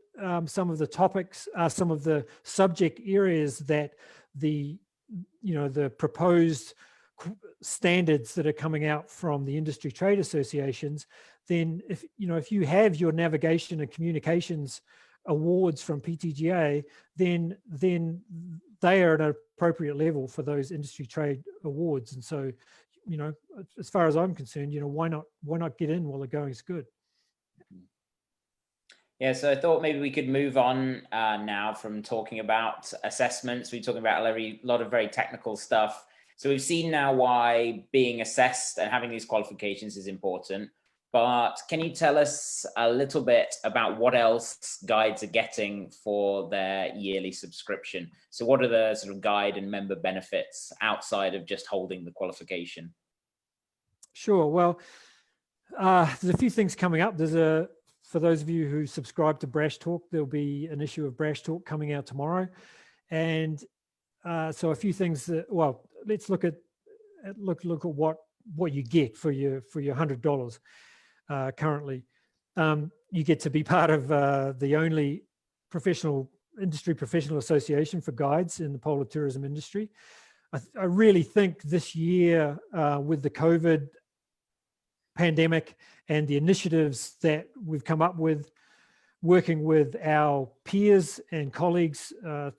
[SPEAKER 1] some of the topics, some of the subject areas that the proposed standards that are coming out from the industry trade associations, then if you have your navigation and communications awards from PTGA, then they are at an appropriate level for those industry trade awards. And so, you know, as far as I'm concerned, you know, why not get in while the going's good?
[SPEAKER 2] Yeah, so I thought maybe we could move on now from talking about assessments. We're talking about a lot of very technical stuff. So we've seen now why being assessed and having these qualifications is important. But can you tell us a little bit about what else guides are getting for their yearly subscription? So what are the sort of guide and member benefits outside of just holding the qualification?
[SPEAKER 1] Sure. Well, there's a few things coming up. For those of you who subscribe to Brash Talk, there'll be an issue of Brash Talk coming out tomorrow. And so a few things that, well, let's look at what you get for your $100 currently. You get to be part of the only industry professional association for guides in the polar tourism industry. I really think this year with the COVID pandemic and the initiatives that we've come up with, working with our peers and colleagues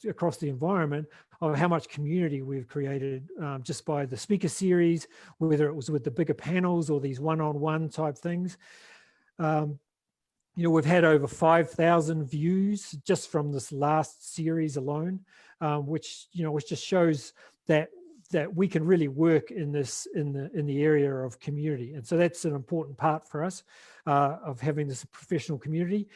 [SPEAKER 1] across the environment, of how much community we've created just by the speaker series, whether it was with the bigger panels or these one-on-one type things. You know, we've had over 5,000 views just from this last series alone, which just shows that we can really work in the area of community. And so that's an important part for us of having this professional community.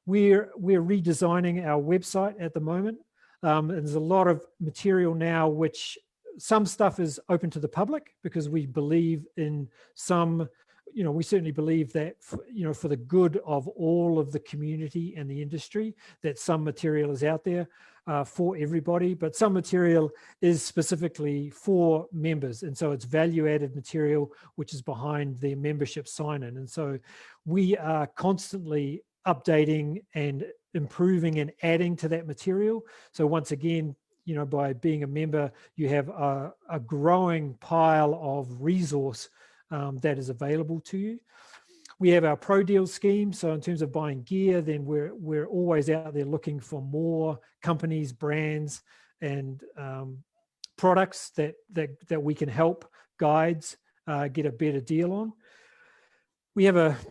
[SPEAKER 1] We're redesigning our website at the moment. And there's a lot of material now, which some stuff is open to the public because we believe in some, you know, we certainly believe that, for the good of all of the community and the industry, that some material is out there for everybody, but some material is specifically for members. And so it's value-added material, which is behind their membership sign-in. And so we are constantly updating and improving and adding to that material. So once again, you know, by being a member, you have a growing pile of resource that is available to you. We have our pro deal scheme. So in terms of buying gear, then we're always out there looking for more companies, brands, and products that we can help guides get a better deal on. We have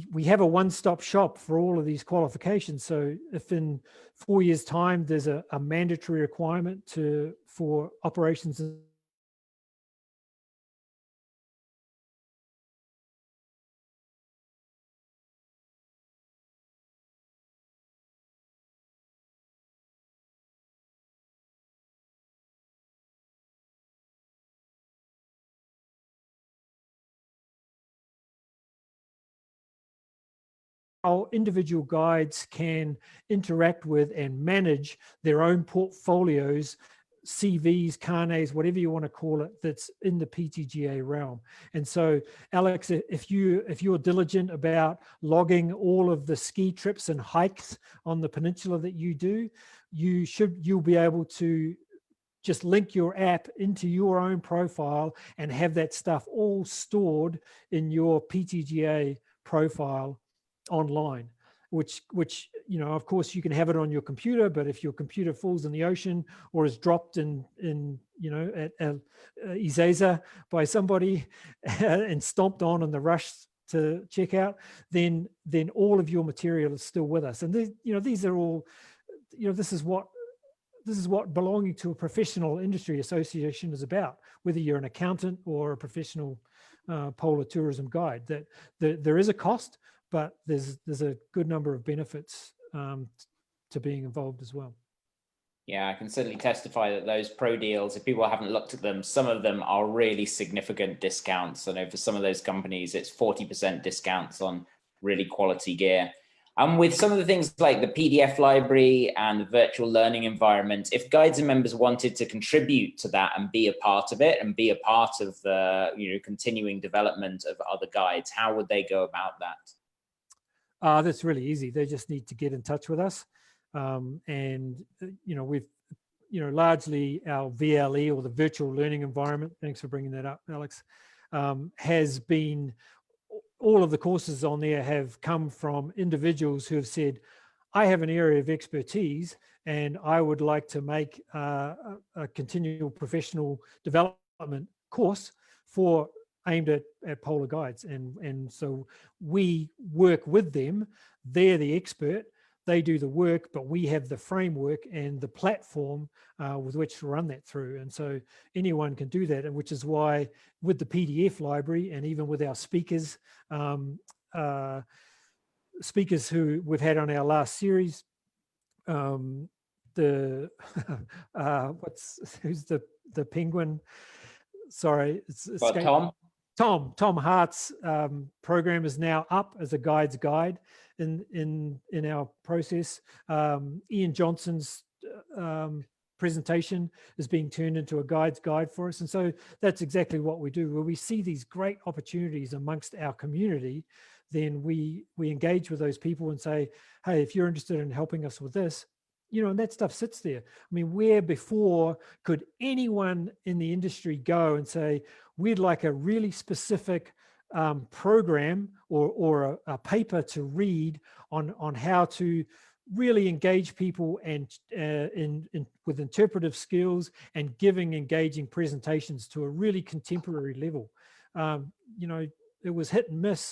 [SPEAKER 1] we have a one-stop shop for all of these qualifications. So if in 4 years' time there's a mandatory requirement for operations how individual guides can interact with and manage their own portfolios, CVs, carnets, whatever you want to call it, that's in the PTGA realm. And so, Alex, if you're diligent about logging all of the ski trips and hikes on the peninsula that you do, you'll be able to just link your app into your own profile and have that stuff all stored in your PTGA profile online, which of course you can have it on your computer, but if your computer falls in the ocean or is dropped in at Ezeiza by somebody and stomped on in the rush to check out, then all of your material is still with us. And these are all, this is what belonging to a professional industry association is about, whether you're an accountant or a professional polar tourism guide. That there is a cost, but there's a good number of benefits to being involved as well.
[SPEAKER 2] Yeah, I can certainly testify that those pro deals, if people haven't looked at them, some of them are really significant discounts. I know for some of those companies, it's 40% discounts on really quality gear. And with some of the things like the PDF library and the virtual learning environment, if guides and members wanted to contribute to that and be a part of it and be a part of the continuing development of other guides, how would they go about that?
[SPEAKER 1] That's really easy. They just need to get in touch with us. And, we've, largely our VLE, or the virtual learning environment, thanks for bringing that up, Alex, has been, all of the courses on there have come from individuals who have said, I have an area of expertise and I would like to make a continual professional development course aimed at polar guides. And so we work with them. They're the expert. They do the work, but we have the framework and the platform with which to run that through. And so anyone can do that, and which is why with the PDF library and even with our speakers, speakers who we've had on our last series, who's the penguin? Sorry, it's Tom Hart's program is now up as a guide's guide in our process. Ian Johnson's presentation is being turned into a guide's guide for us. And so that's exactly what we do. Where we see these great opportunities amongst our community, then we engage with those people and say, hey, if you're interested in helping us with this, and that stuff sits there. I mean, where before could anyone in the industry go and say, we'd like a really specific program or a paper to read on how to really engage people and with interpretive skills and giving engaging presentations to a really contemporary level. It was hit and miss,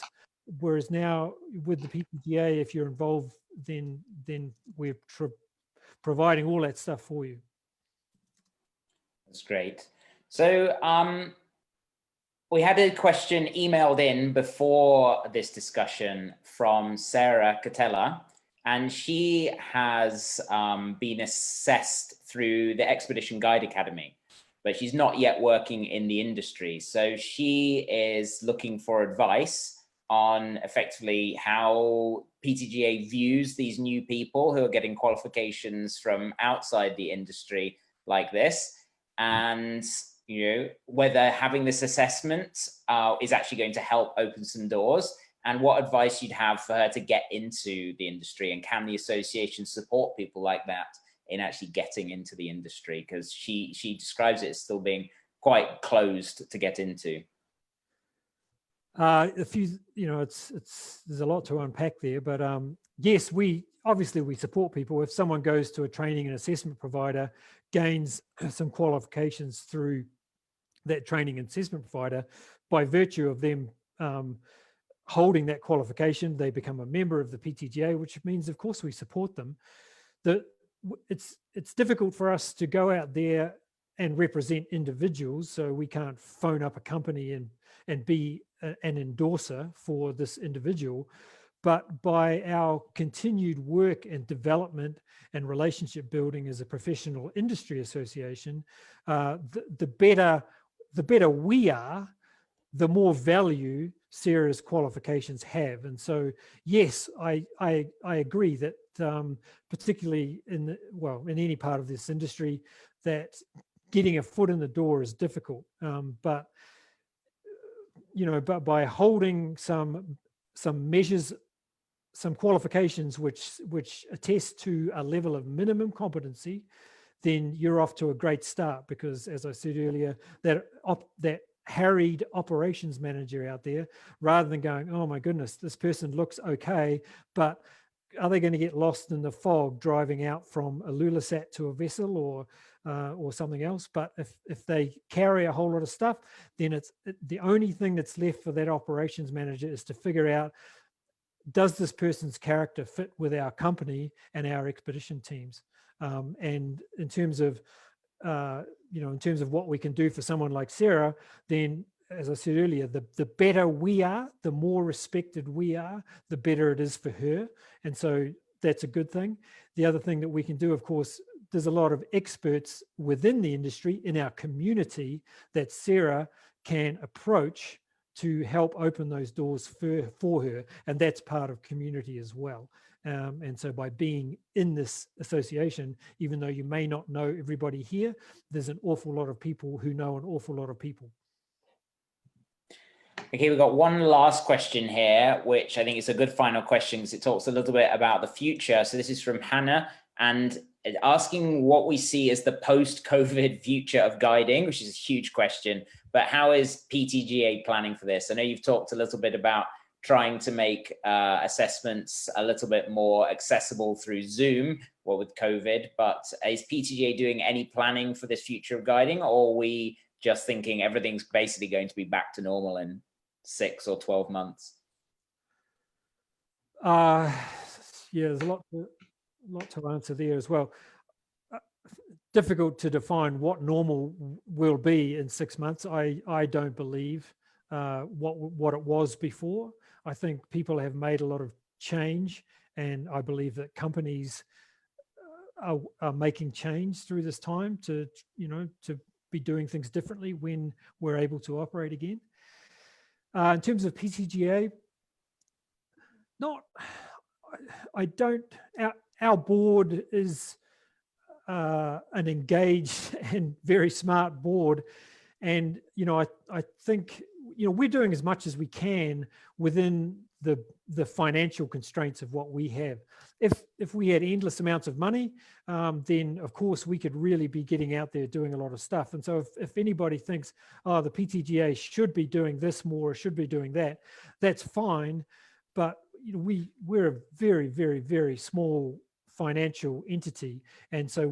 [SPEAKER 1] whereas now with the PTGA, if you're involved, then we're providing all that stuff for you.
[SPEAKER 2] That's great. So we had a question emailed in before this discussion from Sarah Catella, and she has been assessed through the Expedition Guide Academy, but she's not yet working in the industry. So she is looking for advice on effectively how PTGA views these new people who are getting qualifications from outside the industry like this, and whether having this assessment is actually going to help open some doors, and what advice you'd have for her to get into the industry, and can the association support people like that in actually getting into the industry, because she describes it as still being quite closed to get into.
[SPEAKER 1] There's a lot to unpack there, but yes, we support people. If someone goes to a training and assessment provider, gains some qualifications through that training and assessment provider, by virtue of them holding that qualification, they become a member of the PTGA, which means, of course, we support them. It's difficult for us to go out there and represent individuals, so we can't phone up a company and be an endorser for this individual. But by our continued work and development and relationship building as a professional industry association, the better we are, the more value Sarah's qualifications have. And so, yes, I agree that particularly in any part of this industry, that getting a foot in the door is difficult. But by holding some measures, some qualifications which attest to a level of minimum competency, then you're off to a great start. Because, as I said earlier, that harried operations manager out there, rather than going, oh my goodness, this person looks okay, but are they going to get lost in the fog driving out from a Lulasat to a vessel or something else? But if they carry a whole lot of stuff, then the only thing that's left for that operations manager is to figure out, does this person's character fit with our company and our expedition teams? And in terms of what we can do for someone like Sarah, then, as I said earlier, the better we are, the more respected we are, the better it is for her. And so that's a good thing. The other thing that we can do, of course, there's a lot of experts within the industry in our community that Sarah can approach to help open those doors for her, and that's part of community as well. And so by being in this association, even though you may not know everybody here, there's an awful lot of people who know an awful lot of people.
[SPEAKER 2] Okay, we've got one last question here, which I think is a good final question because it talks a little bit about the future. So this is from Hannah, and asking what we see as the post-COVID future of guiding, which is a huge question. But how is PTGA planning for this? I know you've talked a little bit about trying to make assessments a little bit more accessible through Zoom, or with COVID, but is PTGA doing any planning for this future of guiding, or are we just thinking everything's basically going to be back to normal in 6 or 12 months?
[SPEAKER 1] Yeah, there's a lot to answer there as well. Difficult to define what normal will be in 6 months. I don't believe what it was before. I think people have made a lot of change, and I believe that companies are making change through this time to be doing things differently when we're able to operate again. In terms of PTGA, our board is an engaged and very smart board, and I think we're doing as much as we can within the financial constraints of what we have. If we had endless amounts of money, then of course we could really be getting out there doing a lot of stuff. And so if anybody thinks, oh, the PTGA should be doing this more, or should be doing that, that's fine. But we're a very, very, very small financial entity, and so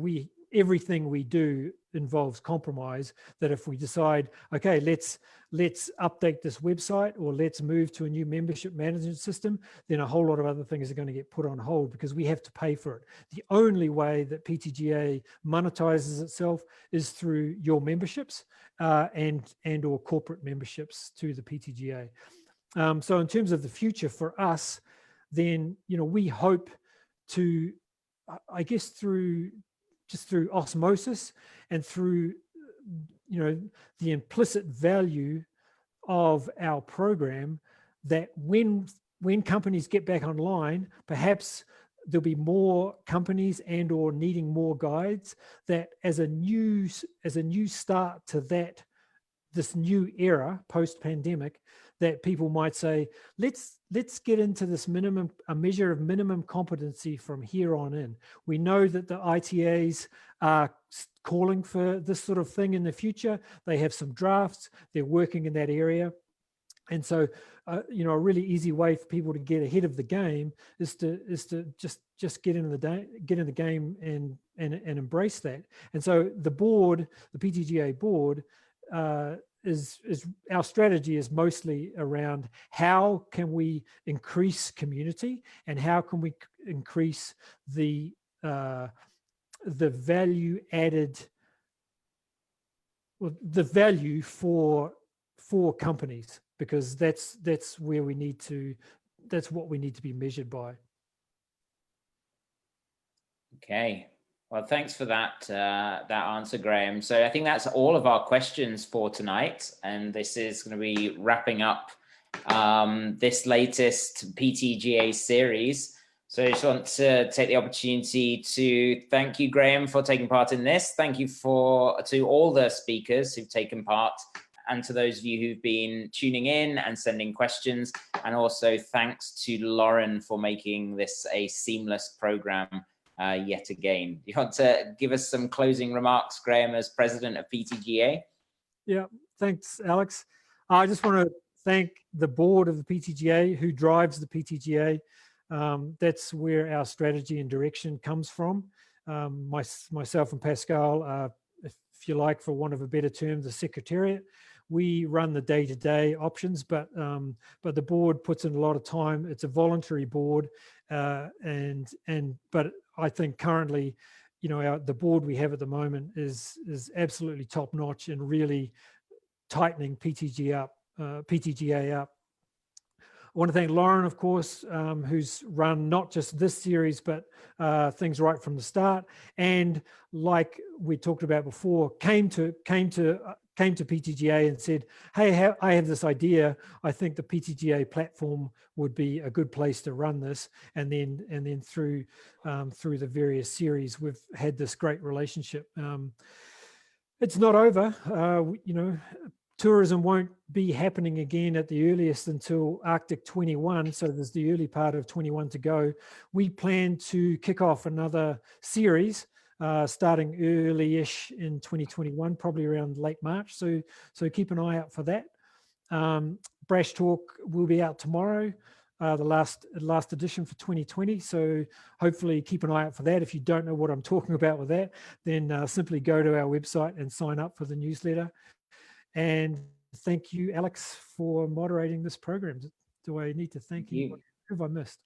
[SPEAKER 1] everything we do involves compromise. That if we decide, okay, let's update this website, or let's move to a new membership management system, then a whole lot of other things are going to get put on hold because we have to pay for it. The only way that PTGA monetizes itself is through your memberships and or corporate memberships to the PTGA. So in terms of the future for us, then we hope to, I guess, through osmosis and through the implicit value of our program, that when companies get back online, perhaps there'll be more companies and or needing more guides, that as a new start to this new era post-pandemic, that people might say, let's get into this a measure of minimum competency from here on in. We know that the ITAs are calling for this sort of thing in the future. They have some drafts, they're working in that area. And so, a really easy way for people to get ahead of the game is to just get in the game and embrace that. And so the PTGA board, is our strategy is mostly around how can we increase community, and how can we increase the value added, the value for companies, because that's what we need to be measured by. Okay.
[SPEAKER 2] Well, thanks for that answer, Graham. So I think that's all of our questions for tonight, and this is going to be wrapping up this latest PTGA series. So I just want to take the opportunity to thank you, Graham, for taking part in this. Thank you to all the speakers who've taken part, and to those of you who've been tuning in and sending questions. And also thanks to Lauren for making this a seamless program yet again. Do you want to give us some closing remarks, Graham, as president of PTGA?
[SPEAKER 1] Yeah, thanks, Alex. I just want to thank the board of the PTGA, who drives the PTGA. That's where our strategy and direction comes from. Myself and Pascal, if you like, for want of a better term, the secretariat. We run the day-to-day options, but the board puts in a lot of time. It's a voluntary board, but I think currently, the board we have at the moment is absolutely top notch and really tightening PTGA up. want to thank Lauren, of course, who's run not just this series, but things right from the start. And like we talked about before, came to PTGA and said, hey, I have this idea. I think the PTGA platform would be a good place to run this. And then through the various series, we've had this great relationship. It's not over. Tourism won't be happening again at the earliest until Arctic 21. So there's the early part of 21 to go. We plan to kick off another series starting early-ish in 2021, probably around late March. So keep an eye out for that. Brash Talk will be out tomorrow, the last edition for 2020. So hopefully keep an eye out for that. If you don't know what I'm talking about with that, then simply go to our website and sign up for the newsletter. And thank you, Alex, for moderating this program. Do I need to thank you? What have I missed?